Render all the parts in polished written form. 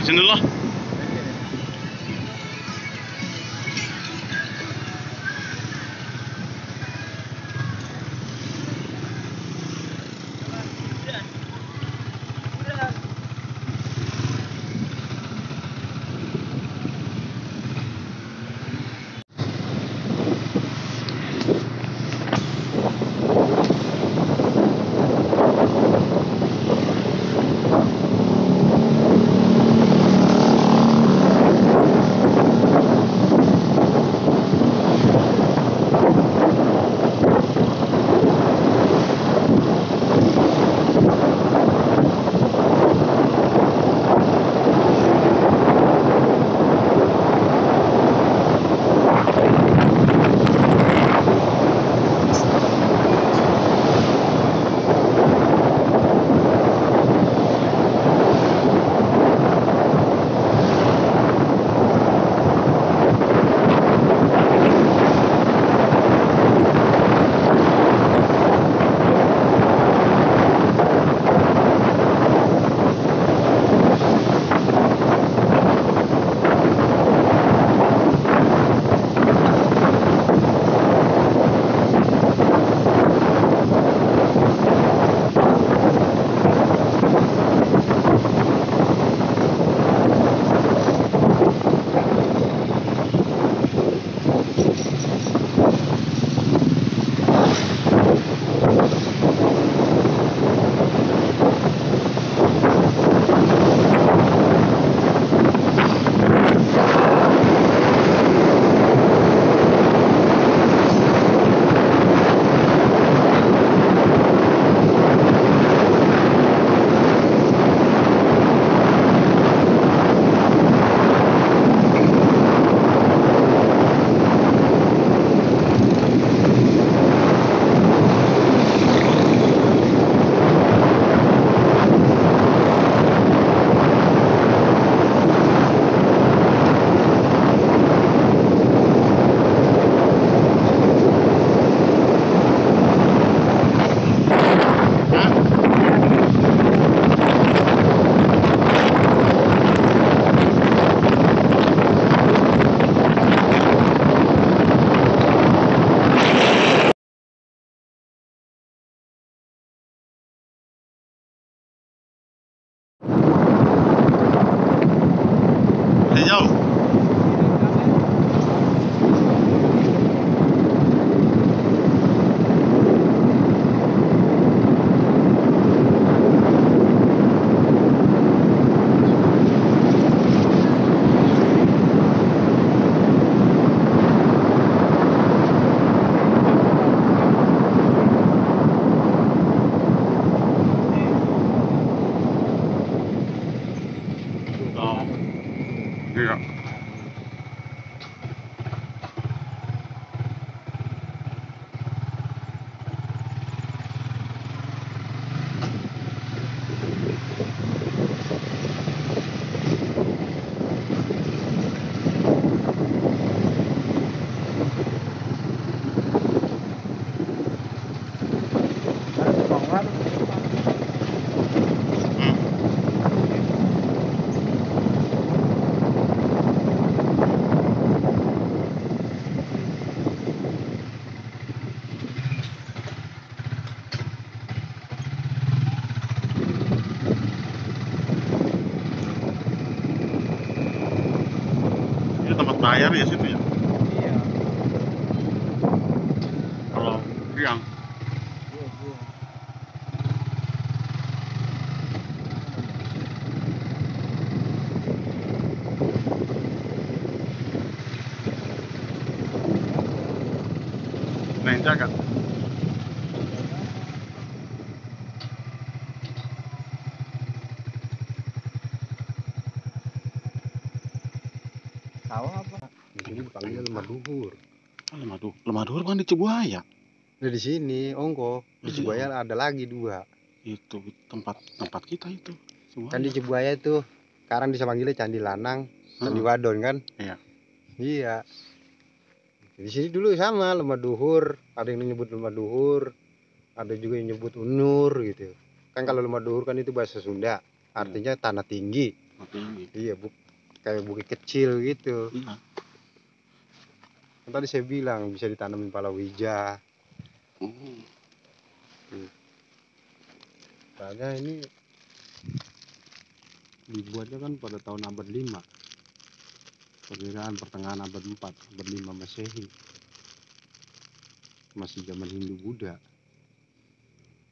sini loh. Jauh. Iya. Ini tempat bayar ya situ ya. Iya. Kalau siang. Iya. Nah, yang jaga. Tahu apa? Di sini dipanggil lemah duhur. Lemah Duhur kan di Cibuaya. Nah, di sini Ongko, di Cibuaya ada lagi 2. Itu tempat kita itu. Kan di Cibuaya. Cibuaya tuh sekarang bisa panggilnya Candi Lanang, Candi Wadon kan? Iya. Iya. Di sini dulu sama lemah duhur, ada yang nyebut lemah duhur, ada juga yang nyebut unur gitu. Kan kalau lemah duhur kan itu bahasa Sunda, artinya tanah tinggi. tinggi. Iya, kayak bukit kecil gitu. Iya. Kan tadi saya bilang bisa ditanamin palawija. Soalnya ini dibuatnya kan pada tahun abad 5. Perkiraan pertengahan abad 4, abad 5 Masehi. Masih zaman Hindu Buddha.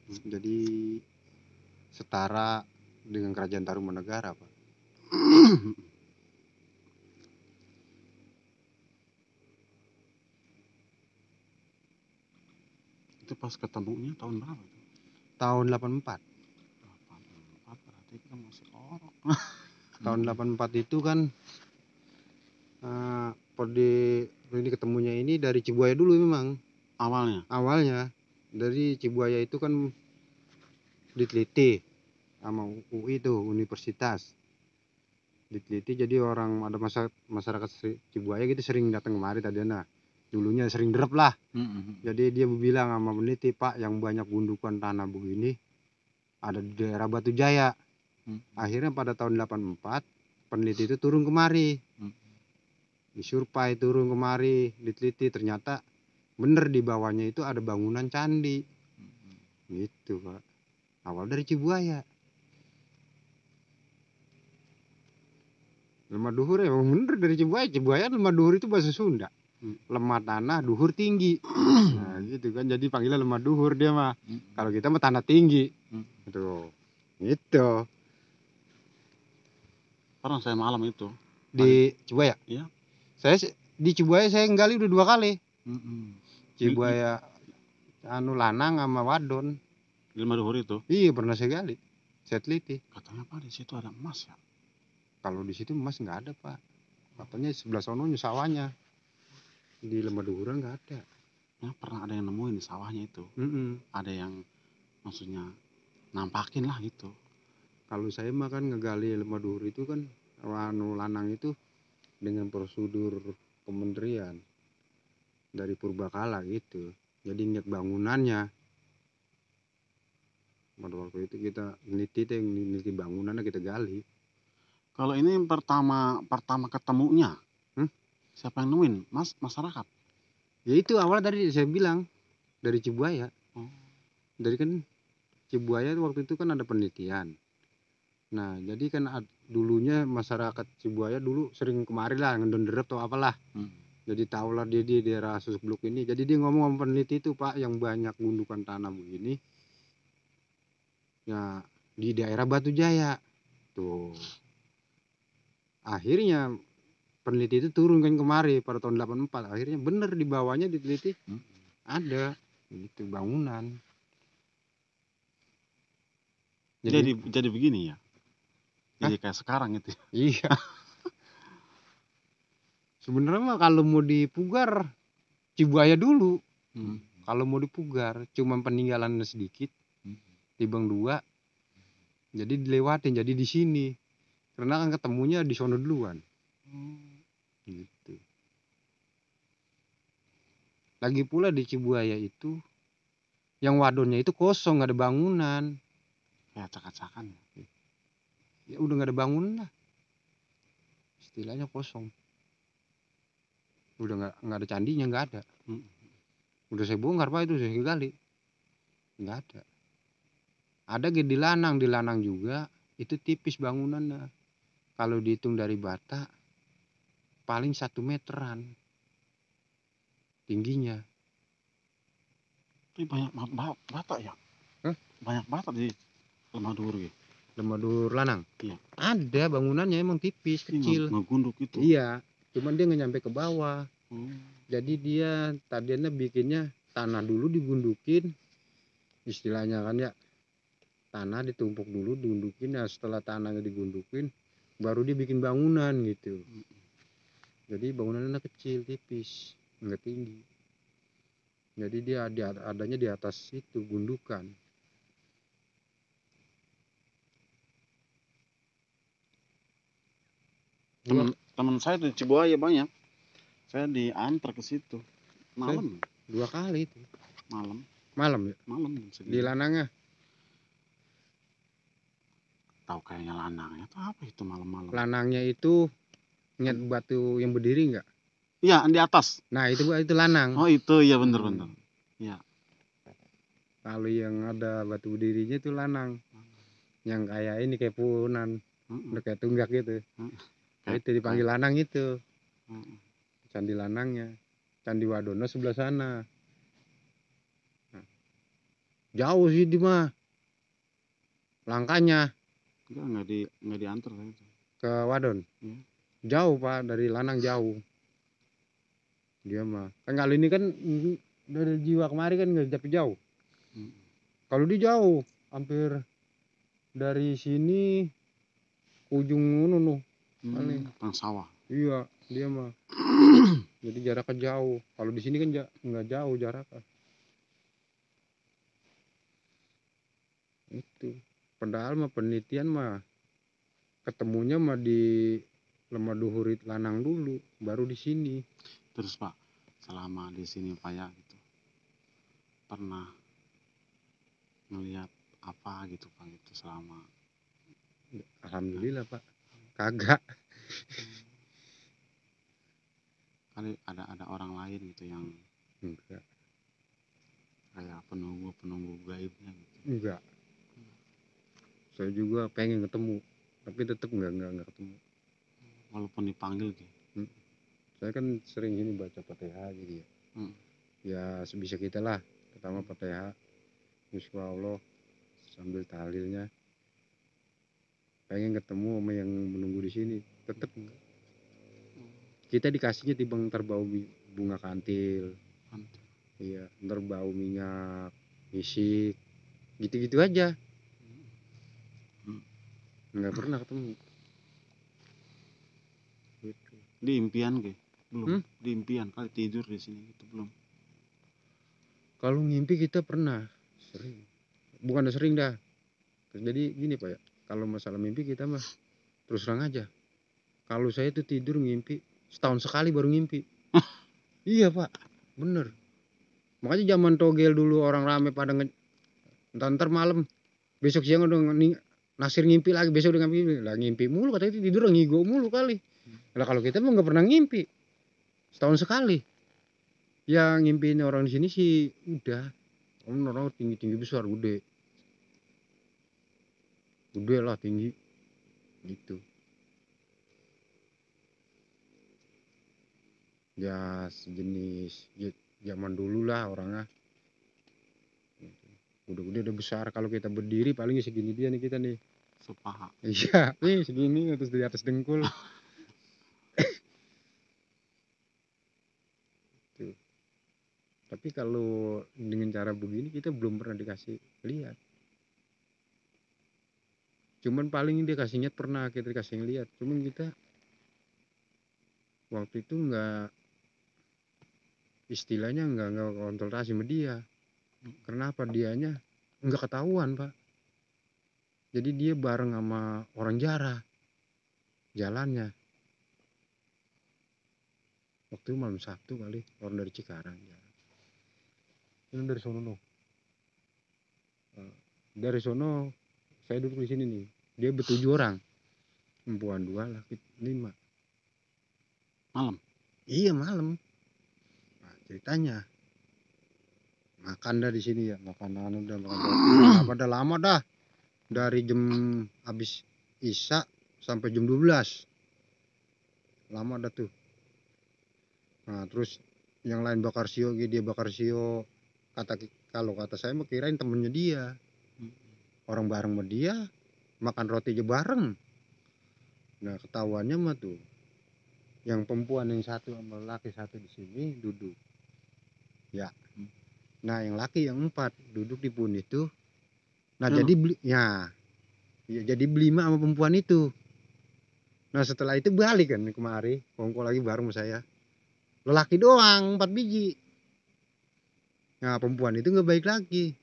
Jadi setara dengan kerajaan Tarumanegara, Pak. Itu pas ketemunya tahun berapa itu? Tahun 84. 84, berarti kita masih orok. Tahun 84 itu kan ini ketemunya ini dari Cibuaya dulu memang. Awalnya dari Cibuaya itu kan diteliti sama UI itu, universitas. Diteliti jadi orang ada masyarakat Cibuaya gitu sering datang kemari tadinya. Dulunya sering derep lah. Jadi dia bilang sama peneliti, Pak, yang banyak gundukan tanah begini ada di daerah Batu Jaya. Akhirnya pada tahun 84 peneliti itu turun kemari. Disurvei turun kemari, diteliti, ternyata bener di bawahnya itu ada bangunan candi. Gitu, Pak. Awal dari Cibuaya. Lemah duhur ya bener dari Cibuaya. Cibuaya lemah duhur itu bahasa Sunda. Lemah tanah, duhur tinggi. Nah, gitu kan. Jadi panggilnya lemah duhur dia mah. Kalau kita mah tanah tinggi. Gitu. Pernah saya malam itu Di Cibuaya? Iya. Saya di Cibuaya saya nggali udah 2 kali. Cibuaya Lanang sama Wadon. Di Lemah Duhur itu? Iya, pernah saya gali. Saya teliti. Katanya Pak di situ ada emas ya? Kalau di situ emas nggak ada, Pak. Katanya sebelah sononya sawahnya. Di Lemah Duhuran nggak ada. Ya, pernah ada yang nemuin di sawahnya itu. Ada yang maksudnya nampakin lah gitu. Kalau saya mah kan ngegali Lemah Duhur itu kan Lanang itu dengan prosedur kementerian dari Purbakala gitu. Jadi niat bangunannya. Pada waktu itu kita neliti bangunannya kita gali. Kalau ini pertama ketemunya, siapa yang nemuin? Masyarakat? Ya itu awal tadi saya bilang dari Cibuaya. Dari kan Cibuaya waktu itu kan ada penelitian. Nah, jadi kan dulunya masyarakat Cibuaya dulu sering kemari lah ngedonderep atau apalah. Jadi tahulah dia di daerah Susblok ini. Jadi dia ngomong sama peneliti itu, Pak, yang banyak gundukan tanah begini. Ya di daerah Batu Jaya. Tuh. Akhirnya peneliti itu turun kan kemari pada tahun 84. Akhirnya bener di bawahnya diteliti. Ada gitu bangunan. Jadi begini ya. Jadi kayak sekarang gitu. Iya. Sebenarnya mah kalau mau dipugar Cibuaya dulu. Kalau mau dipugar cuma peninggalan sedikit. Tibang 2. Jadi dilewatin jadi di sini. Karena kan ketemunya di sono duluan. Gitu. Lagi pula di Cibuaya itu yang wadonnya itu kosong, nggak ada bangunan. Kayak acak-acakan. Ya udah nggak ada bangunan lah. Istilahnya kosong. Udah nggak ada candinya, nggak ada. Udah saya bongkar, Pak, itu saya gali. Nggak ada. Ada di Lanang juga itu tipis bangunannya. Kalau dihitung dari bata paling 1 meteran tingginya. Tapi banyak bata ya? Banyak bata di Lemah Duhur gitu. Lemah Duhur Lanang? Iya. Ada bangunannya emang tipis, kecil. Ngegunduk itu? Iya, cuman dia nggak nyampe ke bawah. Jadi dia tadinya bikinnya tanah dulu digundukin, istilahnya kan ya, tanah ditumpuk dulu digundukin. Nah setelah tanahnya digundukin baru dia bikin bangunan gitu. Jadi bangunannya kecil, tipis, nggak tinggi. Jadi dia adanya di atas itu gundukan. Teman saya di Cibuaya banyak. Saya diantar ke situ malam. 2 kali itu. Malam ya? Malam. Di Lanangnya? tahu kayaknya lanangnya tuh apa itu malam-malam. Lanangnya itu ingat batu yang berdiri nggak? Iya, di atas. Nah itu lanang. Oh itu ya bener-bener. Iya. Kalau yang ada batu berdirinya itu lanang. Yang kayak ini kayak punan, udah kayak tunggak gitu. Nah, itu dipanggil lanang itu. Candi Lanangnya. Candi Wadono sebelah sana. Nah, jauh sih di mah. Langkahnya. Nggak diantar kan? Ke Wadon. Jauh Pak, dari Lanang jauh. Dia mah. Kan kali ini kan dari Jiwa kemari kan nggak tapi jauh. Kalau di jauh, hampir dari sini ke ujung nuh. Tang sawah. Iya, dia mah. Jadi jaraknya jauh. Kalau di sini kan nggak jauh jaraknya. Itu. Padahal mah penelitian mah ketemunya mah di Lemah Duhurit Lanang dulu, baru di sini. Terus Pak, selama di sini Pak ya gitu, pernah ngelihat apa gitu Pak gitu selama? Alhamdulillah Pak, kagak. Kali ada orang lain gitu yang Enggak. Kayak penunggu gaibnya gitu. Enggak. Saya juga pengen ketemu, tapi tetap enggak ketemu. Walaupun dipanggil gitu. Saya kan sering ini baca Fatihah gitu ya. Ya sebisa kita lah, pertama Fatihah, Insya Allah sambil tahlilnya. Pengen ketemu sama yang menunggu di sini, tetap enggak. Kita dikasihnya timbang terbau bunga kantil. Iya, ntar bau minyak, misik, gitu-gitu aja. Nggak pernah ketemu. Gitu. Di impian ke? Belum. Di impian kali tidur di sini itu belum. Kalau ngimpi kita pernah, sering. Bukan sering dah. Jadi gini Pak ya, kalau masalah mimpi kita mah terus terang aja. Kalau saya tuh tidur ngimpi setahun sekali baru ngimpi. Iya Pak, bener. Makanya zaman togel dulu orang rame pada ntar malam, besok siang udah nasir ngimpi lagi, besok udah ngimpi mulu, katanya tidur ngigo mulu kali. Nah kalau kita mah nggak pernah ngimpi, setahun sekali. Ya ngimpiin orang di sini sih udah, orang tinggi besar, gede lah tinggi, gitu. Ya sejenis zaman dulu lah orangnya. Udah besar, kalau kita berdiri paling segini dia nih kita nih. Sepaha. Iya, nih segini terus di atas dengkul. Tuh. Tapi kalau dengan cara begini kita belum pernah dikasih lihat. Cuman paling dia kasihnya pernah kita dikasih lihat. Cuman kita waktu itu nggak, istilahnya nggak konsultasi sama dia. Kenapa? Dianya nggak ketahuan Pak. Jadi dia bareng sama orang Jara jalannya. Waktu itu malam Sabtu kali, orang dari Cikarang. Ini dari sono no. Dari sono saya duduk di sini nih. Dia ber-7 orang. Perempuan 2, laki 5. Malam? Iya malam. Nah, ceritanya makan dah di sini ya, makanan udah makan lama dah. Dari jam habis Isya sampai jam 12. Lama dah tuh. Nah, terus yang lain bakar sio, dia bakar sio. Kalau kata saya mah kirain temennya dia. Orang bareng sama dia, makan roti aja bareng. Nah, ketahuannya mah tuh yang perempuan yang satu sama laki satu di sini duduk. Ya. Nah, yang laki yang 4 duduk di pun itu. Nah, jadi jadi belima sama perempuan itu. Nah, setelah itu balik kan kemari, kongko lagi bareng sama saya. Lelaki doang 4 biji. Nah, perempuan itu nggak baik lagi.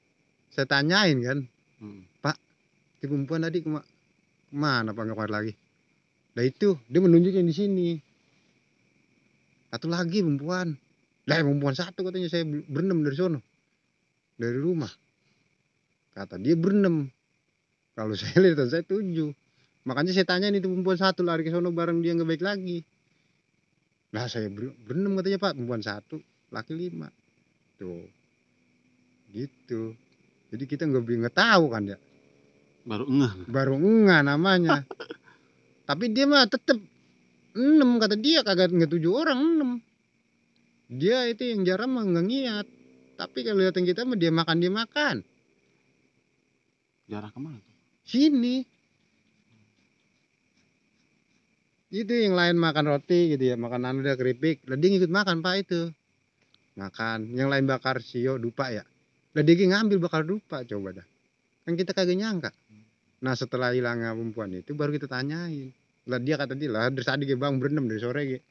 Saya tanyain kan, Pak, si perempuan tadi kemana Pak, nggak kemari lagi? Nah itu dia menunjukkan di sini. Satu lagi perempuan. Lah perempuan satu katanya, saya berenam dari sono. Dari rumah. Kata dia berenam. Kalau saya lihat saya 7. Makanya saya tanya itu perempuan 1 lari ke sono bareng dia nggak baik lagi. Lah saya berenam katanya Pak, perempuan 1, laki 5. Tuh. Gitu. Jadi kita nggak tahu kan ya. Baru ngeh namanya. Tapi dia mah tetep 6 kata dia, kagak nggak 7 orang 6. Dia itu yang jarang mah nggak ngiat. Tapi kalau lihatin kita mah dia makan. Jarah kemana tuh? Sini. Itu yang lain makan roti gitu ya, makan udah keripik. Lah dia ngikut makan Pak itu. Makan. Yang lain bakar sio dupa ya. Lah dia ngambil bakar dupa coba dah. Kan kita kagak nyangka. Nah setelah hilangnya perempuan itu baru kita tanyain. Lah dia kata dia lah dari tadi bang berenam dari sore gitu.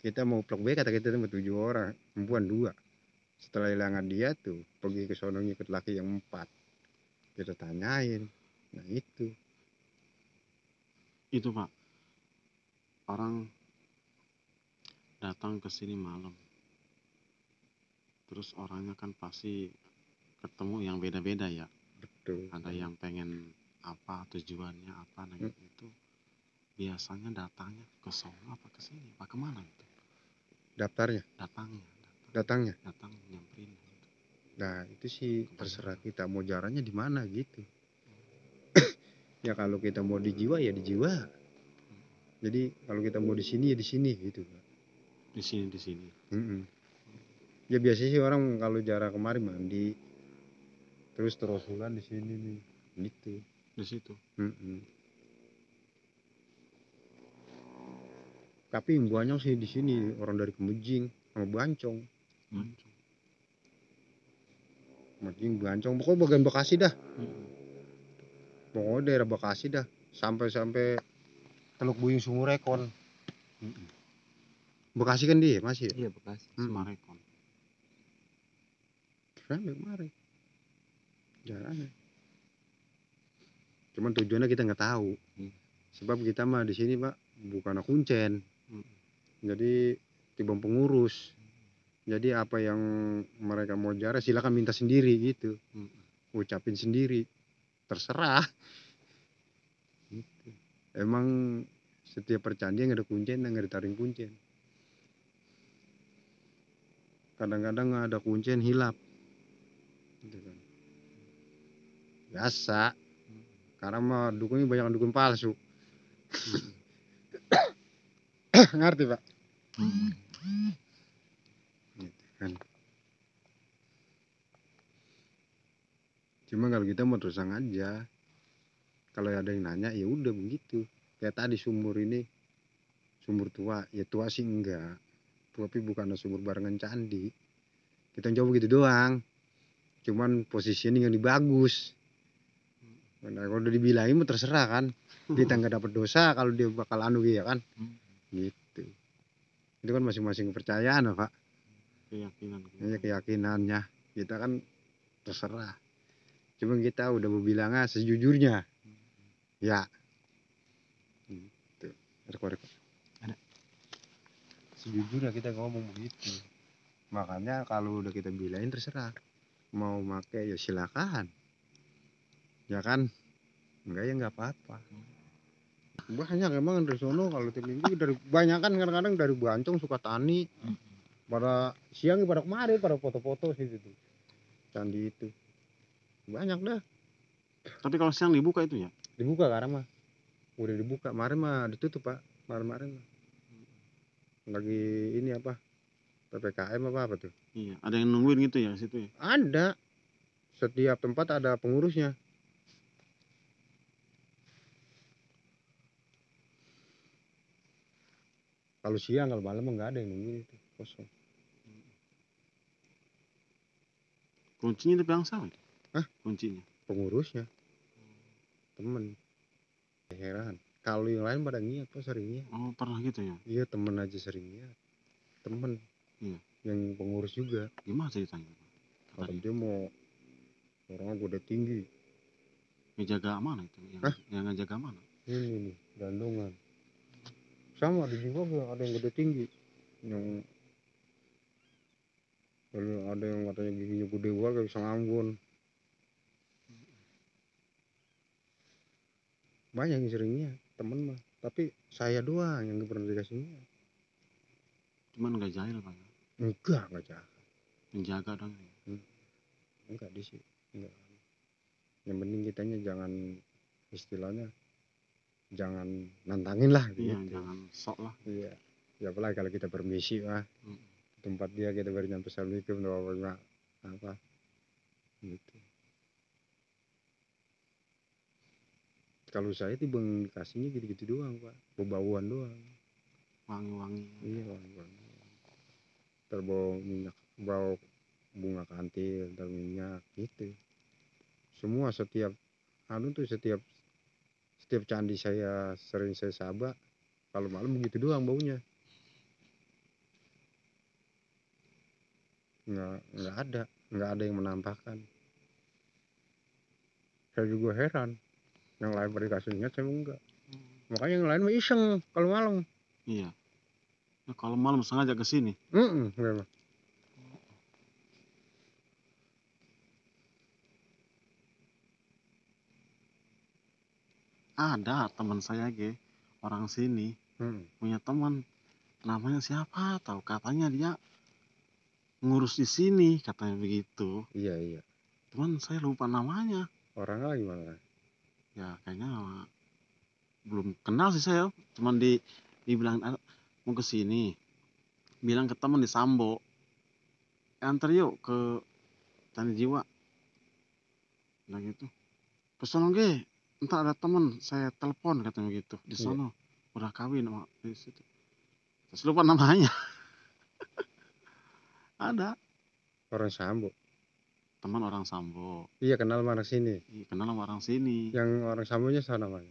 Kita mau plok B kata kita cuma 7 orang, perempuan 2. Setelah hilangan dia tuh pergi ke sono ngikut laki yang 4. Kita tanyain. Nah itu Pak, orang datang ke sini malam, terus orangnya kan pasti ketemu yang beda-beda ya. betul. Ada yang pengen apa, tujuannya apa, nah itu biasanya datangnya ke sono apa ke sini, apa kemana itu? Daftarnya? Datangnya? Nyamperin gitu. Nah itu sih terserah kita mau jaranya di mana gitu. Ya kalau kita mau di jiwa ya di jiwa. Jadi kalau kita mau di sini ya di sini gitu. Di sini. Ya biasanya sih orang kalau jarang kemari mandi, terus bulan di sini nih, gitu. Di situ. Tapi yang banyak sih di sini orang dari Kemejing sama Bancong. Kemejing, Bancong, pokoknya bagian Bekasi dah. Pokoknya daerah Bekasi dah, sampai Teluk Buyung Sumurekon. Bekasi kan dia masih. Iya Bekasi. Sumarekon. Sampai kemarin. Jalannya. Cuman tujuannya kita nggak tahu. Sebab kita mah di sini Pak bukan kuncen. Jadi timbang pengurus. Jadi apa yang mereka mau jarah silakan minta sendiri gitu. Ucapin sendiri. Terserah. Gitu. Emang setiap percandian ada kuncen dan ada taring kuncen. Kadang-kadang ada kuncen hilap. Gitu kan. Biasa. Karena mah dukungnya banyak dukun palsu. Ngerti Pak? Gitu kan. Cuma kalau kita mau terus aja. Kalau ada yang nanya ya udah begitu. Kayak tadi sumur ini sumur tua, ya tua sih enggak. Tapi bukan sumur barengan candi. Kita coba gitu doang. Cuman posisinya yang bagus. Nah, kalau udah dibilangin mah terserah kan. Kita nggak dapat dosa kalau dia bakal ya kan. Gitu. Itu kan masing-masing kepercayaan Pak. Keyakinannya. Kita kan terserah. Cuma kita udah mau bilangnya sejujurnya. Ya. Gitu. Ada. Sejujurnya kita ngomong begitu. Makanya kalau udah kita bilangin terserah. Mau pakai ya silakan. Ya kan? Enggak ya enggak apa-apa. Banyak emang dari sono kalau tiap minggu dari banyak kan kadang-kadang dari Bancong Sukatani. Pada siang pada kemarin pada foto-foto sih gitu. Candi itu. Banyak dah. Tapi kalau siang dibuka itu ya? Dibuka karena mah. Udah dibuka. Kemarin mah ditutup Pak. Kemarin. Lagi ini apa? PPKM apa tuh? Iya, ada yang nungguin gitu ya situ ya? Ada. Setiap tempat ada pengurusnya. Kalau siang, kalau malam enggak ada yang nungguin itu. Kosong. Kuncinya dipegang siapa? Hah? Kuncinya? Pengurusnya. Temen. Heran. Kalau yang lain pada ngiat kok seringnya. Oh pernah gitu ya? Iya temen aja seringnya. Temen. Iya. Yang pengurus juga. Gimana ceritanya? Kata dia mau orangnya gede tinggi. Ngejaga mana itu? Yang ngejaga mana? Ini nih, gandongan. Sama di juga ada yang gede tinggi. Yang ada yang katanya giginya gede banget kayak bisa ngambon. Banyak yang seringnya temen mah, tapi saya doang yang gak pernah dikasihnya. Cuman nggak jahil Pak? Enggak jahat. Menjaga dong. Enggak di sini, enggak. Yang penting kitanya jangan, istilahnya jangan nantangin lah gitu. Iya, jangan sok lah. Iya. Ya apalagi kalau kita permisi mah. Tempat dia kita baru nyampe assalamualaikum apa gitu. Kalau saya tuh bang kasihnya gitu-gitu doang Pak, bau-bauan doang. Wangi-wangi. Iya, wangi-wangi. Terbau minyak, bau bunga kantil, minyak gitu. Semua setiap setiap candi saya sering saya sabak, kalau malam begitu doang baunya. Nggak ada yang menampakkan. Saya juga heran, yang lain pada kasihnya saya enggak. Makanya yang lain mah iseng kalau malam. Iya. Nah, kalau malam sengaja ke sini. Memang. Ada teman saya orang sini punya teman namanya siapa tahu, katanya dia ngurus di sini katanya begitu. Iya. Cuman saya lupa namanya. Orangnya gimana? Ya kayaknya belum kenal sih saya. Cuman dibilang mau ke sini, bilang ke teman di Sambo, antar yuk ke Candi Jiwa. Nah gitu. Pesan entar ada teman saya telepon katanya begitu di sono. Udah kawin sama di situ. Terus lupa namanya. Ada Orang Sambo. teman orang Sambo. Iya, kenal sama orang sini. Iya, kenal sama orang sini. Yang orang Sambonya sana mana?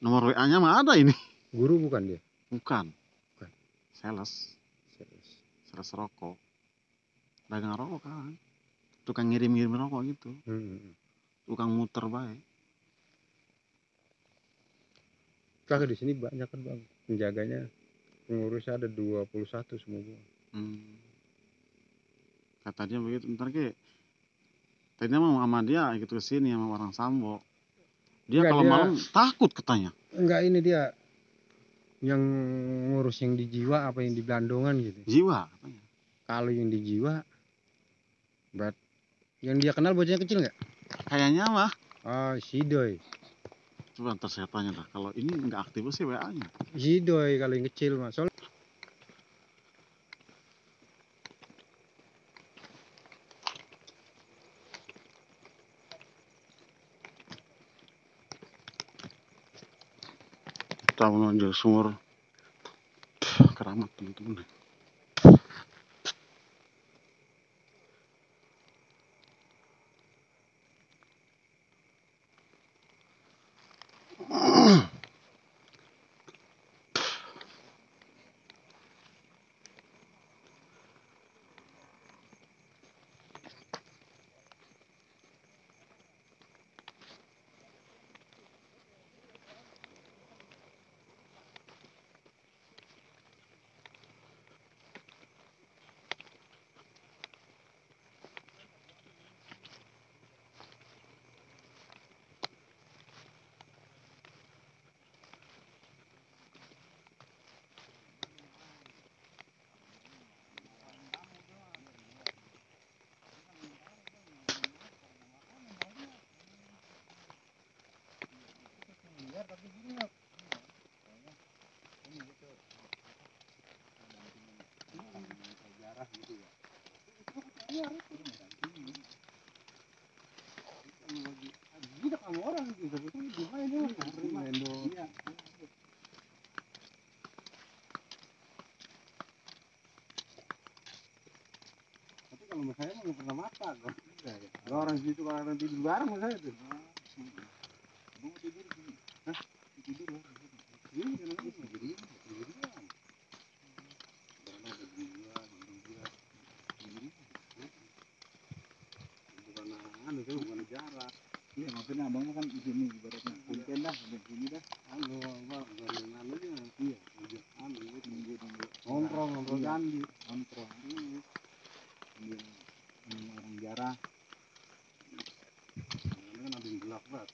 Nomor WA-nya mah ada ini. Guru bukan dia? Bukan. Sales rokok. Dagang rokok kan. Tukang ngirim rokok gitu. Tukang muter baik. Kagak di sini banyak kan Bang. Penjaganya, pengurusnya ada 21 semua. Kata dia begitu, ntar tadinya mau sama dia gitu ke sini sama orang Sambo. Dia kalau malam takut katanya. Enggak, ini dia yang ngurus yang di Jiwa apa yang di Blandongan gitu. Jiwa katanya. Kalau yang di Jiwa, yang dia kenal bocahnya kecil nggak? Kayaknya mah. Si Doi. Coba ntar saya tanya dah. Kalau ini nggak aktif sih WA-nya. Si Doi kalau yang kecil mah. Soalnya kita menuju sumur Keramat teman-teman. kalau saya mah nggak pernah makan. Kalau orang situ kalau orang tidur bareng sama saya tuh. Mau tidur sini. Hah? Tidur lah. Ini kan tidur. Bukan jarak. Iya, maksudnya abang kan di sini ibaratnya punten dah, di sini dah. Halo, abang, dari anunya. Iya, nunggu. Nongkrong candi. Nongkrong. Orang jarah. Akbar.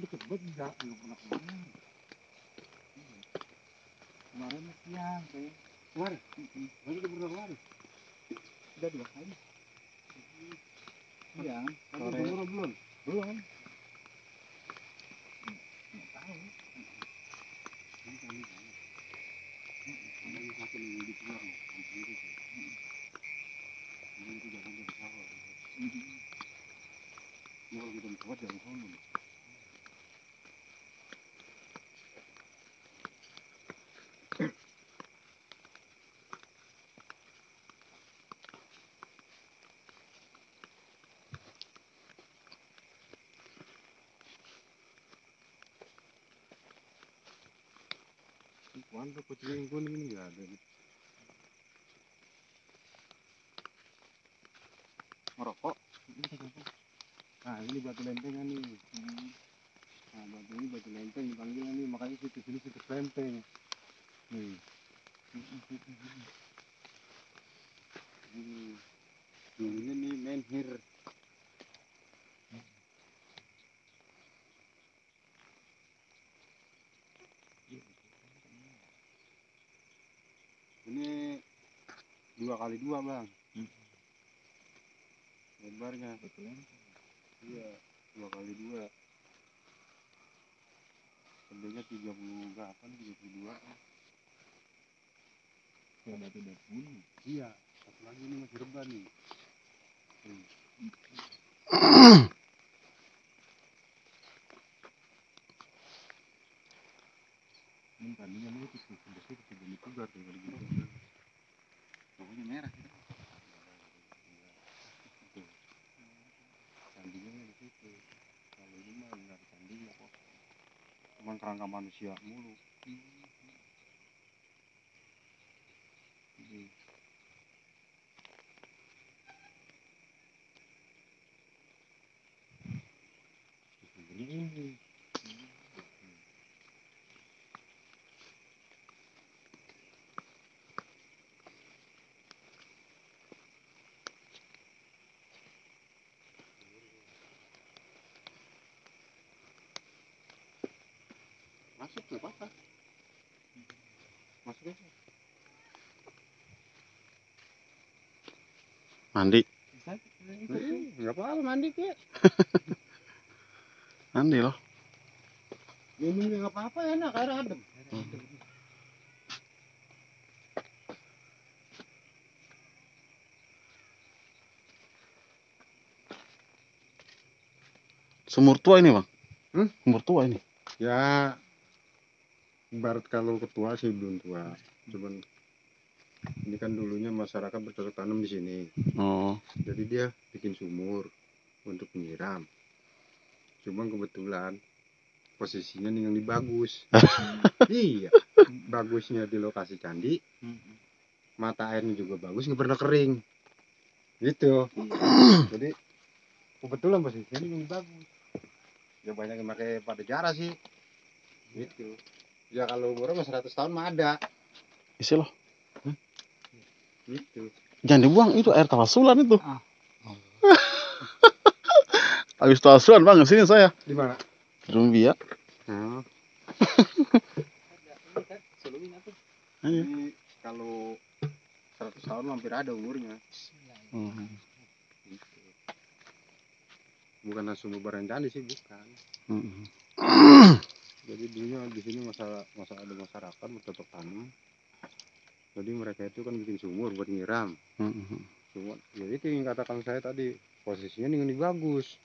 Deket banget nggak pernah kemarin. Kemarin siang kayak. Kemarin? Baru pernah kemarin? Udah 2 kali. Siang, Sore. Belum? Belum. Nggak tahu. Ini satu minggu di keluar loh, itu sih. Ini itu jangan jadi sawah. Mau kita buat jangan sono. Mantap kucing kuning ini nggak ada. Merokok. Nah ini batu lempengan nih. Nah batu ini batu lempeng dipanggil nih, makanya situs ini situs lempeng. Nih. Dulunya nih menhir. Ini 2x2 bang. Lebarnya. Iya 2x2. Gedenya 30 berapa nih, 32. Kayak batu dapur. Iya, satu lagi ini masih reban nih. Ini tadinya nih itu bersih jadi pugar tuh kalau gitu. Pokoknya merah. Candinya di situ. Kalau ini mah nggak ada candinya kok. Cuman kerangka manusia mulu. Ini. Masuk nggak apa-apa. Masuk aja. Mandi. Nggak apa-apa mandi kek. Mandi loh. Minumnya nggak apa-apa, enak air adem. Sumur tua ini bang. Sumur tua ini. Ya, ibarat kalau ketua sih belum tua. Cuman ini kan dulunya masyarakat bercocok tanam di sini. Oh. Jadi dia bikin sumur untuk menyiram. Cuman kebetulan posisinya nih yang bagus. Iya, bagusnya di lokasi candi. Mata airnya juga bagus, nggak pernah kering. Gitu. Jadi kebetulan posisinya yang bagus. Ya banyak yang pakai pada jara sih. Gitu. Ya kalau umurnya 100 tahun mah ada. Isi loh. Gitu. Jangan dibuang, itu air tawasulan itu. Habis tawasulan bang, kesini saya. Di mana? Di Rumbia. Jadi kalau 100 tahun hampir ada umurnya. Gitu. Bukan langsung barang candi sih, bukan. Jadi dulunya di sini masa ada masyarakat bercocok tanam. Jadi mereka itu kan bikin sumur buat nyiram. Cuma ya itu yang katakan saya tadi, posisinya ini bagus.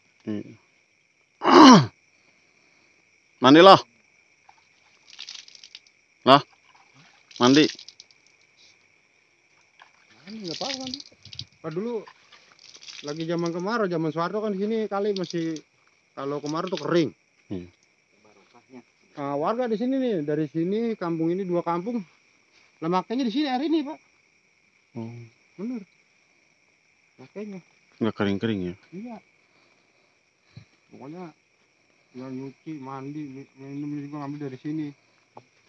Mandi loh. Lah. Mandi. Mandi nggak apa-apa mandi. Pak dulu lagi zaman kemarau, zaman Soeharto kan di sini kali masih kalau kemarau tuh kering. Nah, warga di sini nih, dari sini kampung ini 2 kampung. Lah makanya di sini hari ini, Pak. Bener. Makanya. Nggak kering-kering ya? Iya. Pokoknya ya nyuci, mandi, minum juga ngambil dari sini.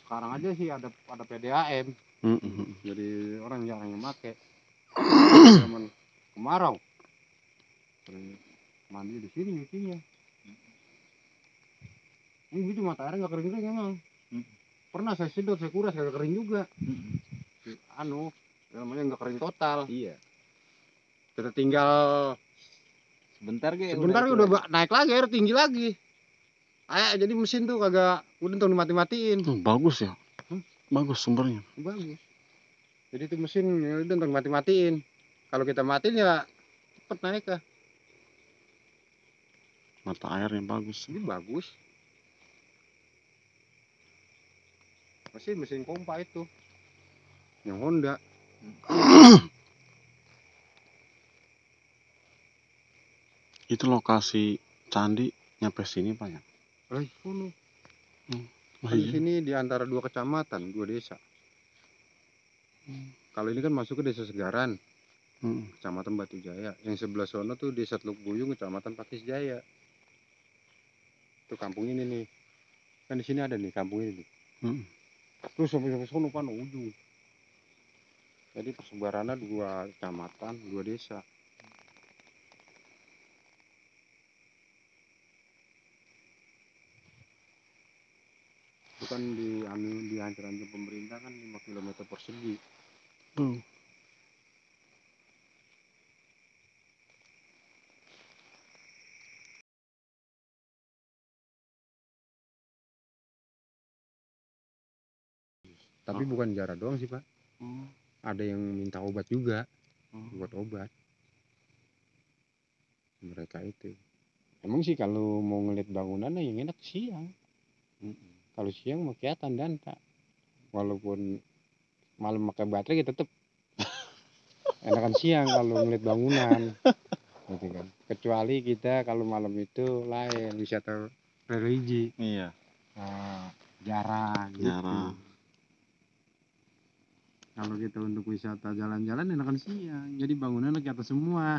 Sekarang aja sih ada PDAM. Jadi orang jarang yang pakai. Zaman kemarau. Mandi di sini nyucinya. Ini gitu mata air nggak kering-kering emang. Pernah saya sedot, saya kuras nggak kering juga. Namanya nggak kering total. Iya. Kita tinggal Sebentar udah naik lagi, air tinggi lagi. Jadi mesin tuh kagak udah tuh mati-matiin. Bagus ya. Bagus sumbernya. Bagus. Jadi itu mesin ya udah tuh mati-matiin. Kalau kita matiin ya cepet naik kah. Mata airnya bagus. Ini bagus. Mesin pompa itu. Yang Honda. Itu lokasi candi nyampe sini Pak ya? Sono. Kan Iya. di sini di antara 2 kecamatan, 2 desa. Kalau ini kan masuk ke Desa Segaran, Kecamatan Batu Jaya. Yang sebelah sono tuh Desa Teluk Buyung, Kecamatan Pakis Jaya. Tuh kampung ini nih. Kan di sini ada nih kampung ini nih. Terus sampai sono kan ujung. Jadi persebarannya 2 kecamatan, 2 desa. Itu kan dihancur-hancur pemerintah kan 5 km persegi. Tapi bukan Jara doang sih Pak. Ada yang minta obat juga. Buat obat. Mereka itu. Emang sih kalau mau ngeliat bangunan yang enak siang. Kalau siang mau kelihatan dan tak. Walaupun malam pakai baterai kita tetap enakan siang kalau ngeliat bangunan. Gitu kan. Kecuali kita kalau malam itu lain wisata religi. Iya. Jarang gitu. Kalau kita untuk wisata jalan-jalan enakan siang. Jadi bangunannya ke atas semua.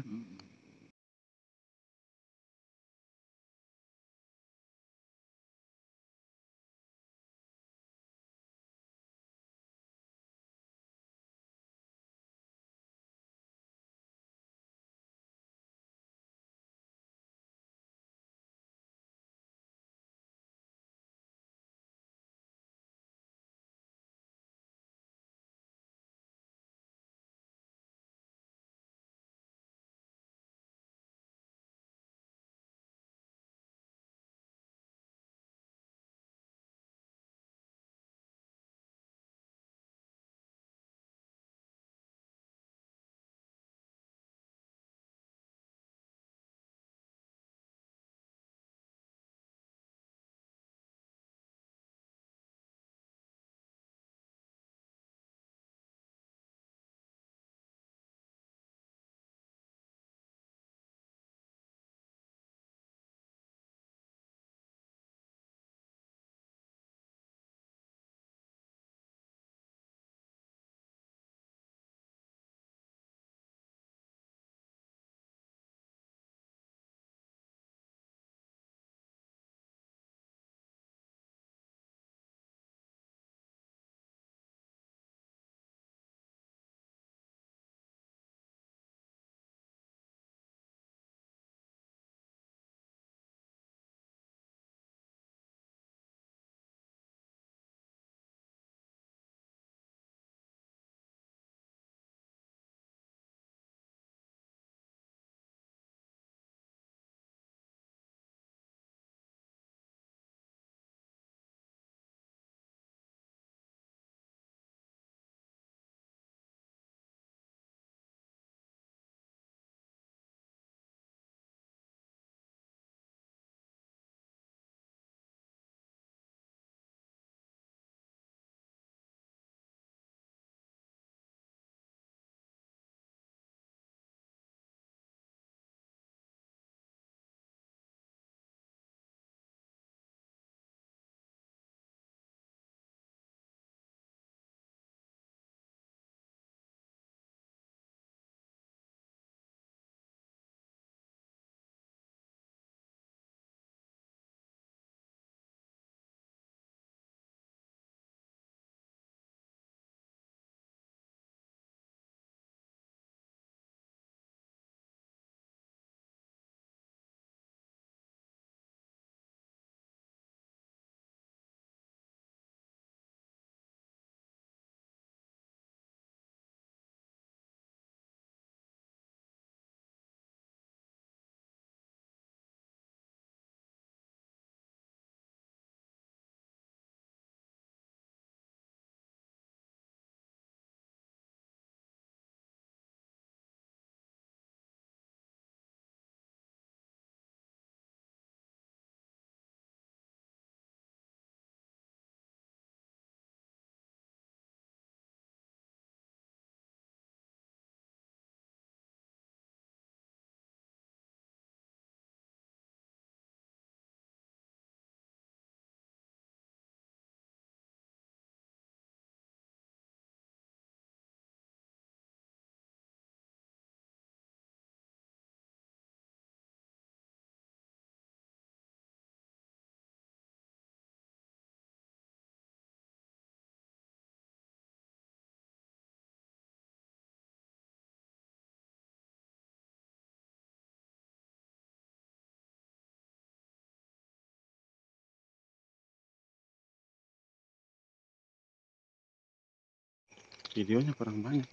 Videonya kurang banyak.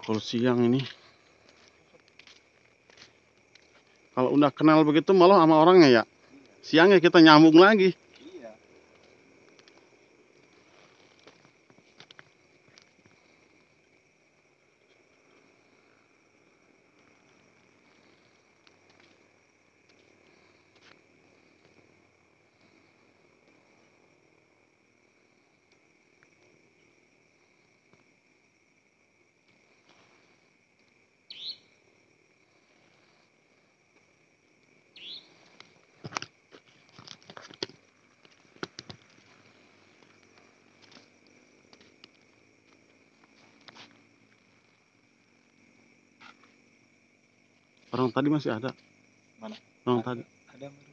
Kalau siang ini, kalau udah kenal begitu malah sama orangnya ya, siangnya kita nyambung lagi. Iya. Orang tadi masih ada. Mana? Orang tadi. Ada baru.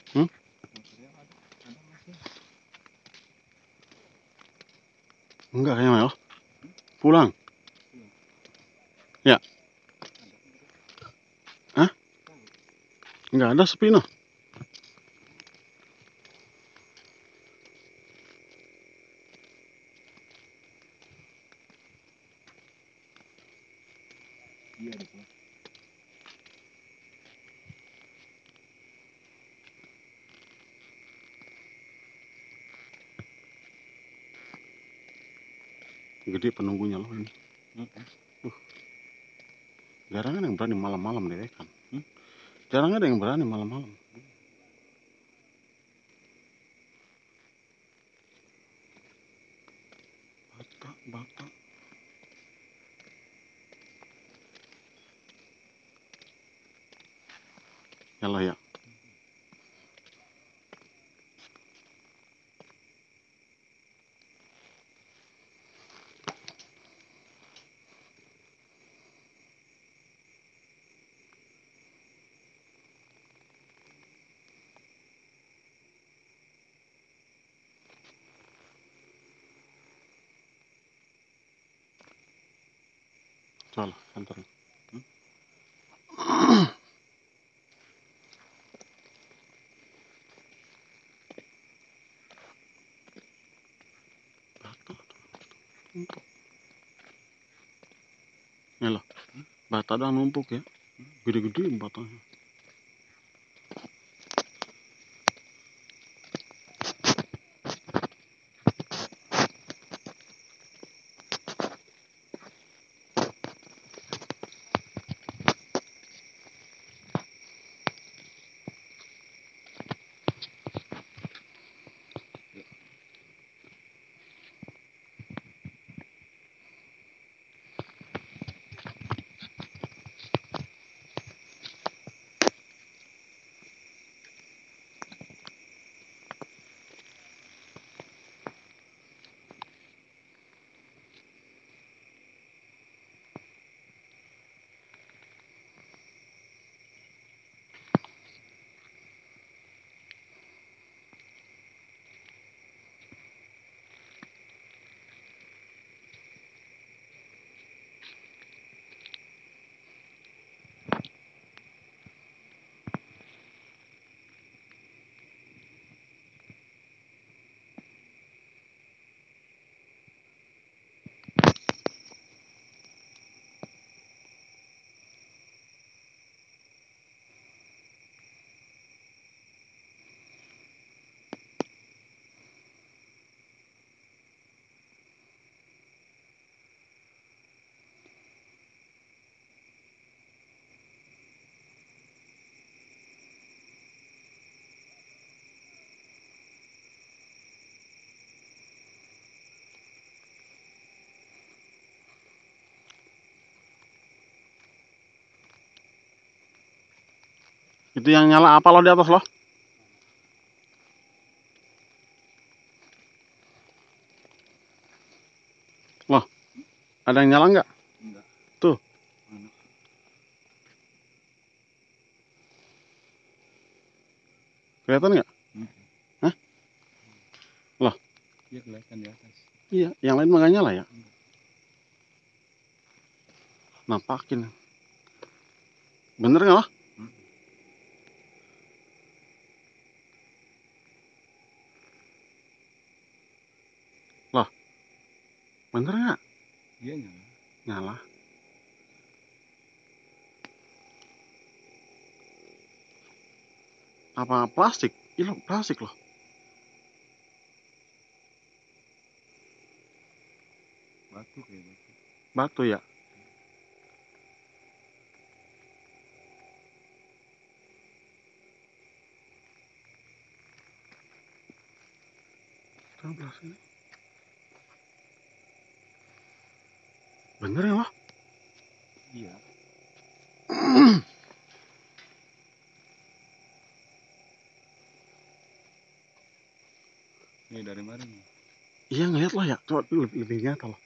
Hmm? Ada masih. Enggak kayaknya Mel. Pulang. Ya. Hah? Enggak ada, sepi noh. Iya ada pulang. Gede penunggunya loh ini. Jarang ada yang berani malam-malam deh kan. Jarang ada yang berani malam-malam. Batak. Ya lah ya. Coba lah, kantor. Ya lah, bata dah numpuk ya. Gede-gede batanya. Itu yang nyala apa loh di atas loh? Loh, ada yang nyala nggak? Tuh. Mana? Kelihatan nggak? Hah? Loh? Iya kelihatan di atas. Iya, yang lain mah nggak nyala ya? Nampakin. Bener nggak lah? Loh? Bener nggak? Iya nyala. Nyala. Apa plastik? Iya loh, plastik loh. Batu kayak batu. Batu ya? Ini. Bener ya loh? Iya. Ini dari mana nih? Iya ngeliat loh ya, coba lebih nyata loh.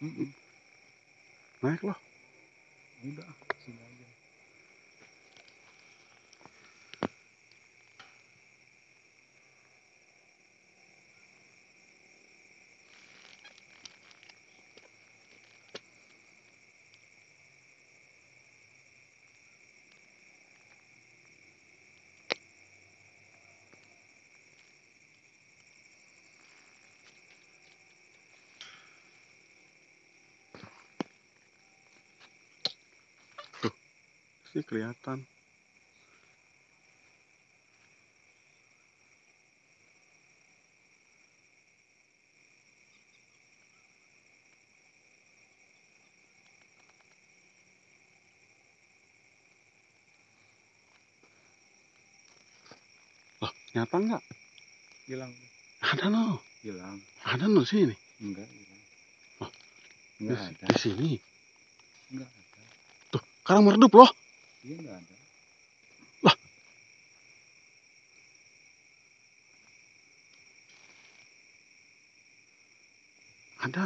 Naik loh. Udah, sini aja. Sih kelihatan. Loh, nyata nggak? Hilang. Ada no. Hilang. Ada no sini. Enggak hilang. Oh, Enggak ada. Di sini. Enggak ada. Tuh, sekarang meredup loh. Iya enggak ada. Lah. Ada.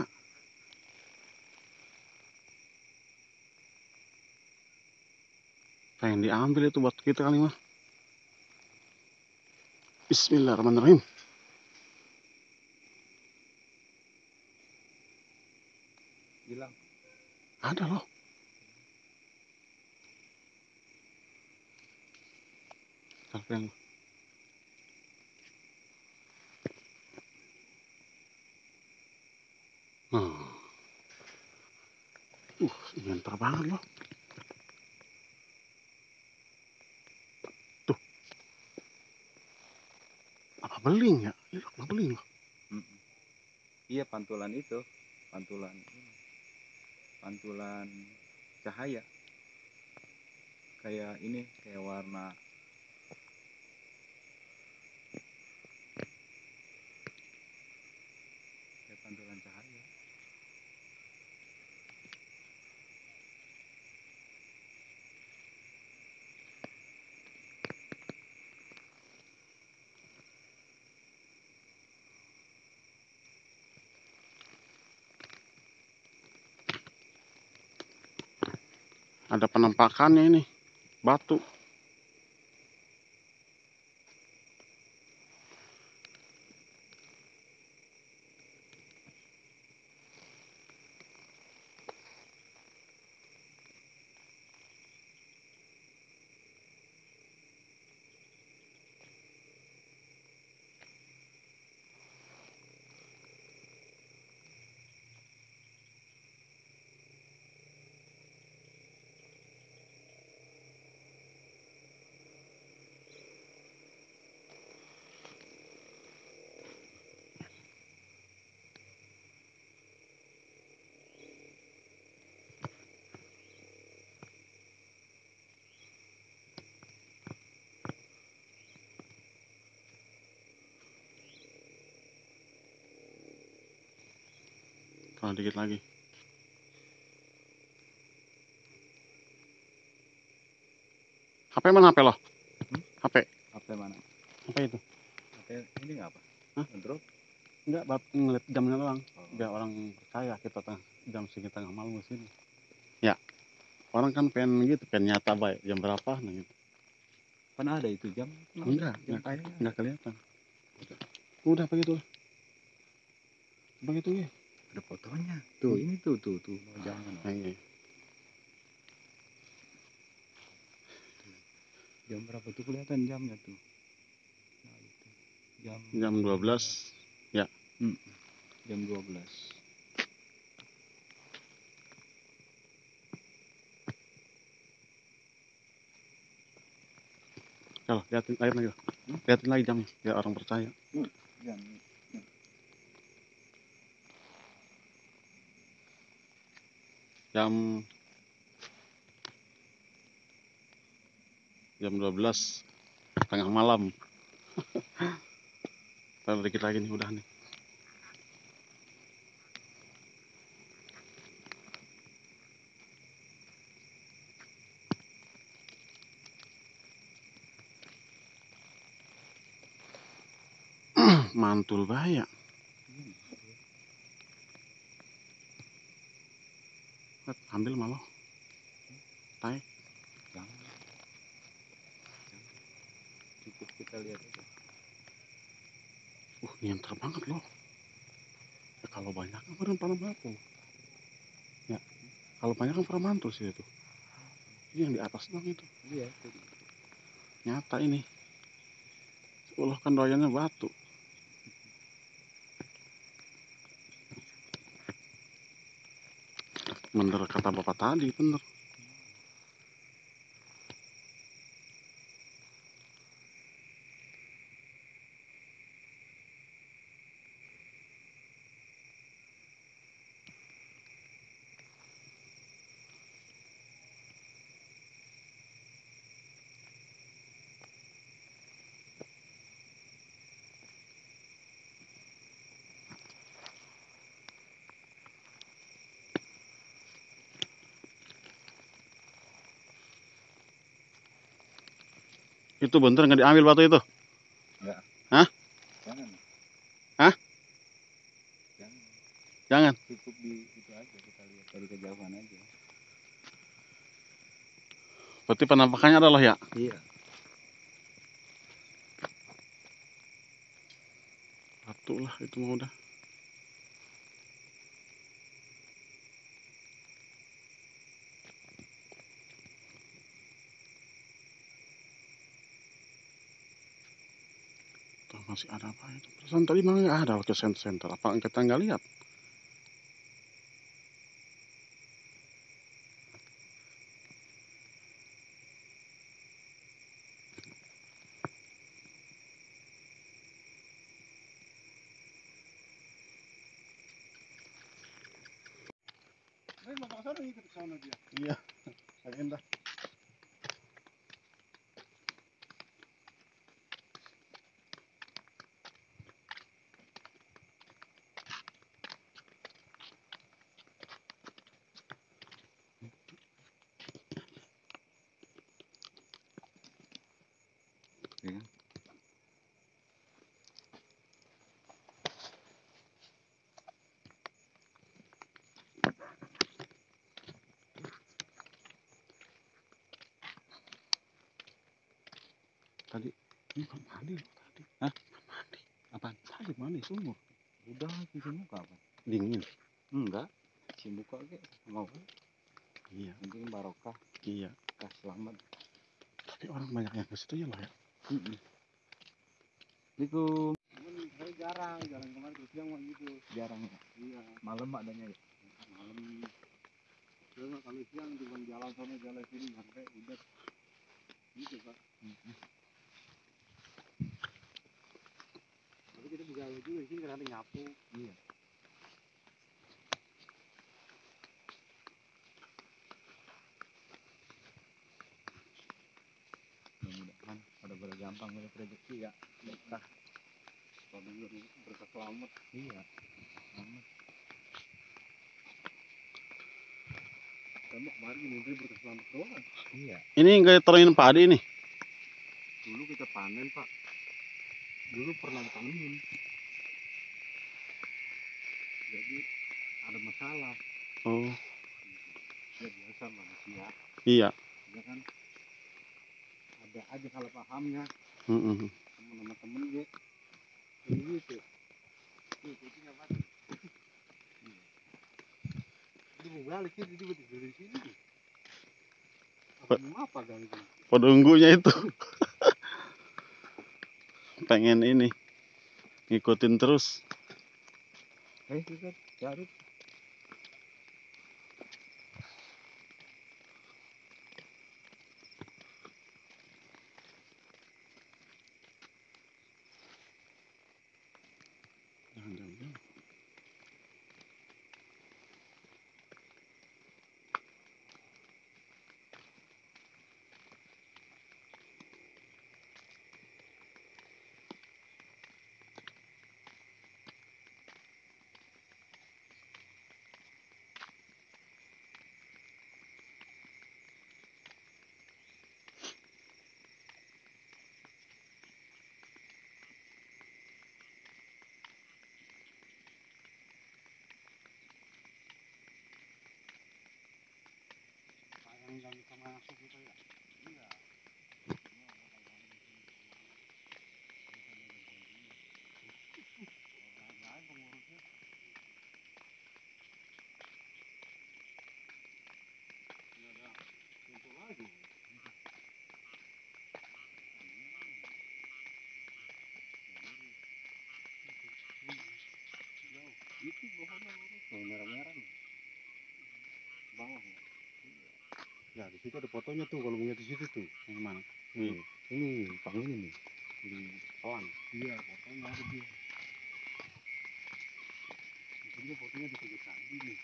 Pengen diambil itu buat kita kali mah. Bismillahirrahmanirrahim. Hilang. Ada loh. Sampai nyentar banget loh. Tuh. Apa beling ya? Iya, apa beling loh. Iya pantulan itu. Pantulan cahaya. Kayak ini, kayak warna kayak pantulan cahaya. Ada penampakannya ini. Batu. Kalau dikit lagi. HP mana HP loh? HP. HP mana? Apa itu? HP ini nggak apa? Hah? Ngedrop? Enggak, ngeliat jamnya doang. Biar orang percaya kita jam segitu tengah malam di sini. Ya. Orang kan pengen gitu, pengen nyata baik jam berapa nah gitu. Kan ada itu jam? Enggak kelihatan. Udah begitu. Begitu ya. Ada fotonya. Tuh, ini tuh jangan. Iya. Jam berapa tuh kelihatan jamnya tuh? Nah, itu. Jam 12. Ya. Jam 12. Kalau liatin lagi. Liatin lagi jamnya, biar orang percaya. Jam 12 tengah malam. Taruh dikit lagi nih, udah nih. Mantul bahaya. Ambil malah. Taik. Cukup kita lihat aja. Nyenter banget loh. Ya, kalau banyak kan pada mantul. Ya, kalau banyak kan pada mantul sih itu. Ini yang di atas dong itu. Iya. Nyata ini. Allah kan doyannya batu. Bener kata bapak tadi, bener. Itu bener nggak diambil batu itu? Enggak. Hah? Jangan. Hah? Jangan. Cukup di itu aja, kita lihat dari kejauhan aja. Berarti penampakannya adalah ya? Iya. Batu lah itu mah udah. Tuh, masih ada apa itu? Perasaan tadi mah nggak ada waktu center. Apa kita nggak lihat? Iya, agenda. Iya. Tadi ini kan mandi loh tadi. Hah? Mandi. Apaan? Tadi mandi sumur. Udah cuci muka apa? Dingin. Enggak. Cuci muka aja mau. Iya. Penting barokah. Iya. Kah selamat. Tapi orang banyak yang ke situ ya lah ya. Assalamualaikum. Saya jarang kemarin terus siang mah gitu. Jarang ya? Iya. Malam adanya ya? Malam. Saya kalau siang cuma jalan sana jalan sini sampai udah gitu Pak. Tapi kita bisa juga sih karena nyapu. Iya. Mudah-mudahan pada gampang banyak rezeki ya. Berkah. Kalau berkah selamat. Iya. Selamat. Kamu kemarin mimpi berkah selamat doang. Iya. Ini nggak teruin padi nih. Dulu kita panen Pak. Dulu pernah panen. Jadi ada masalah. Oh. Ya biasa manusia. Iya. Ya kan, ada aja kalau pahamnya sama temen gue ini gitu. Itu nggak apa. Ini mau balik sih, jadi gue tidur di sini. Apa kali itu? Pedunggunya itu pengen ini ngikutin terus. Itu cari. Jangan. Yang nggak bisa masuk gitu ya. Iya. Lain pengurusnya. Nggak ada pintu lagi. Itu bawahnya lurus. Oh, merah-merah nih. Bawahnya. Ya di situ ada fotonya tuh kalau punya di situ tuh. Yang mana? Ini pang ini nih di pelang. Iya, fotonya ada dia. Ini fotonya di pinggir candi nih.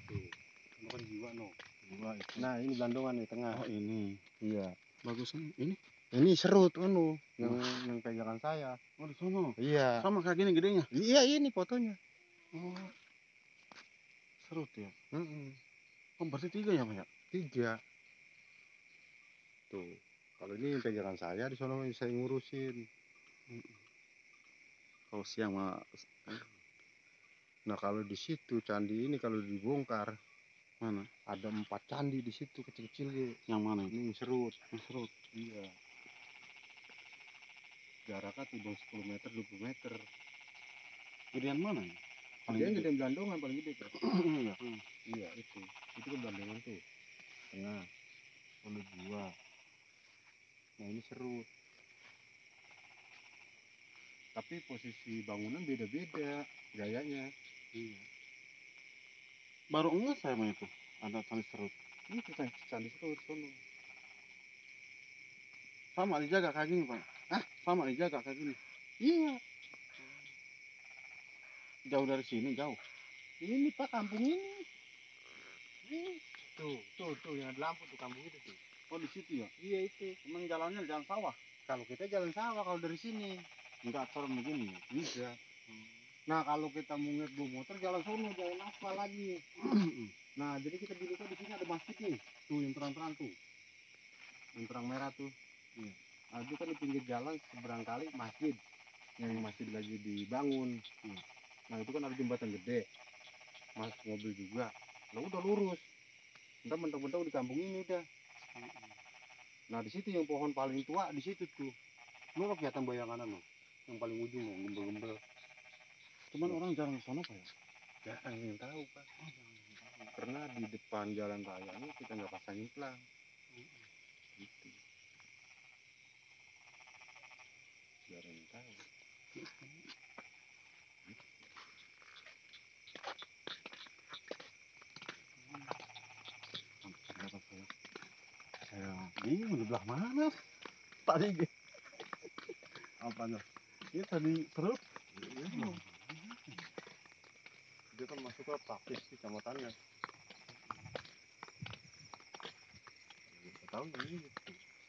Tuh, itu kan jiwa no. Jiwa itu. Nah ini Blandongan nih tengah. Oh ini. Iya. Bagusnya ini. Ini serut yang pegangan saya. Oh di sono. Iya. Sama kayak gini gedenya. Iya ini fotonya. Oh. Serut ya. Oh berarti 3 ya Pak ya? 3. Tuh. Kalau ini pegangan saya di sono saya ngurusin. Kalau siang mah. Nah kalau di situ candi ini kalau dibongkar Mana? ada 4 candi di situ kecil-kecil gitu. Yang mana? Ini serut. Serut. Iya. Jaraknya tuh 10 meter 20 meter. Gedean mana ya? Paling gede Blandongan paling gede tuh. Iya. Iya itu kan Blandongan tuh. Tengah. Ada 2. Nah ini serut. Tapi posisi bangunan beda-beda gayanya. Iya. Baru enggak saya mah itu ada candi serut. Ini candi serut sono. Sama dijaga kayak gini Pak. Sama dijaga kayak gini. Iya. Jauh dari sini jauh. Ini Pak kampung ini. Tuh yang ada lampu tuh kampung itu tuh. Oh di situ ya? Iya itu. Emang jalannya jalan sawah. Kalau kita jalan sawah kalau dari sini. Enggak turun begini ya? Bisa. Nah kalau kita mau ngeliat bawa motor jalan sono, jalan aspal lagi. Nah jadi kita duduknya di sini ada masjid nih. Tuh yang terang-terang tuh. Yang terang merah tuh. Nah itu kan di pinggir jalan seberang kali masjid. Yang masjid lagi dibangun. Nah itu kan ada jembatan gede. Masuk mobil juga. Nah udah lurus. Ntar mentok-mentok di kampung ini udah. Nah di situ yang pohon paling tua di situ tuh. Lu nggak kelihatan bayangan lo? Yang paling ujung lo, gembel-gembel. Cuman orang jarang ke sana Pak ya? Jarang yang tahu Pak. Karena di depan jalan raya ini kita nggak pasangin pelang. Gitu. Jarang yang tahu. Saya bingung di belah mana tadi. Apanya? Ini tadi serut. Dia kan masuk ke praktis kecamatannya. Tahu ini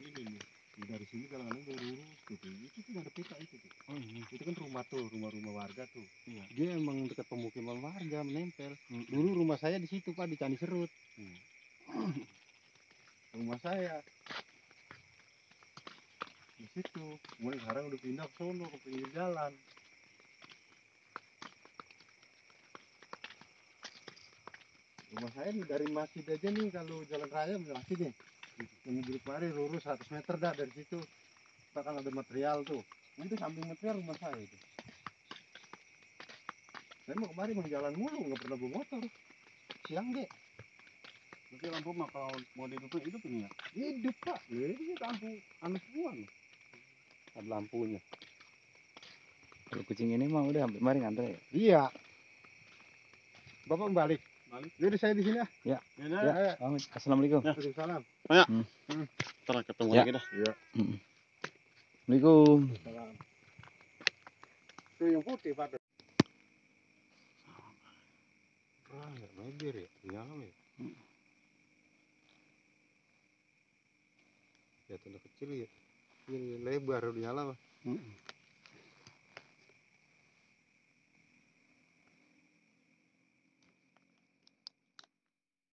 sini nih. Dari sini jalanannya udah lurus gitu. Itu tuh ada peta itu tuh. Oh ini. Itu kan rumah tuh, rumah-rumah warga tuh. Iya. Dia emang dekat pemukiman warga menempel. Dulu rumah saya di situ Pak di Candi Serut. Rumah saya. di situ. Kemudian sekarang udah pindah ke sono ke pinggir jalan. Rumah saya dari masjid aja nih, kalau jalan raya masjid nih. Yang mobil kemarin lurus 100 meter dah dari situ. Kita kan ada material tuh. Itu samping material rumah saya itu. Saya mau kemarin mau jalan mulu, nggak pernah bawa motor. Siang deh. Berarti lampu mah kalau mau dihidupin hidup ini ya? Hidup pak, ini lampu anu semua nih. Ada lampunya. Kalau kucing ini mah udah hampir mari ngantre. Iya. Bapak balik. Balik. Jadi saya di sini ya. Ya. Ya. Assalamualaikum. Ya. Waalaikumsalam. Ntar ketemu Ya. lagi dah. Iya. Assalamualaikum. Salam. Itu yang putih pak. Nggak medir ya, nyala ya. Ya tanda kecil ya. Ini lebar udah nyala pak.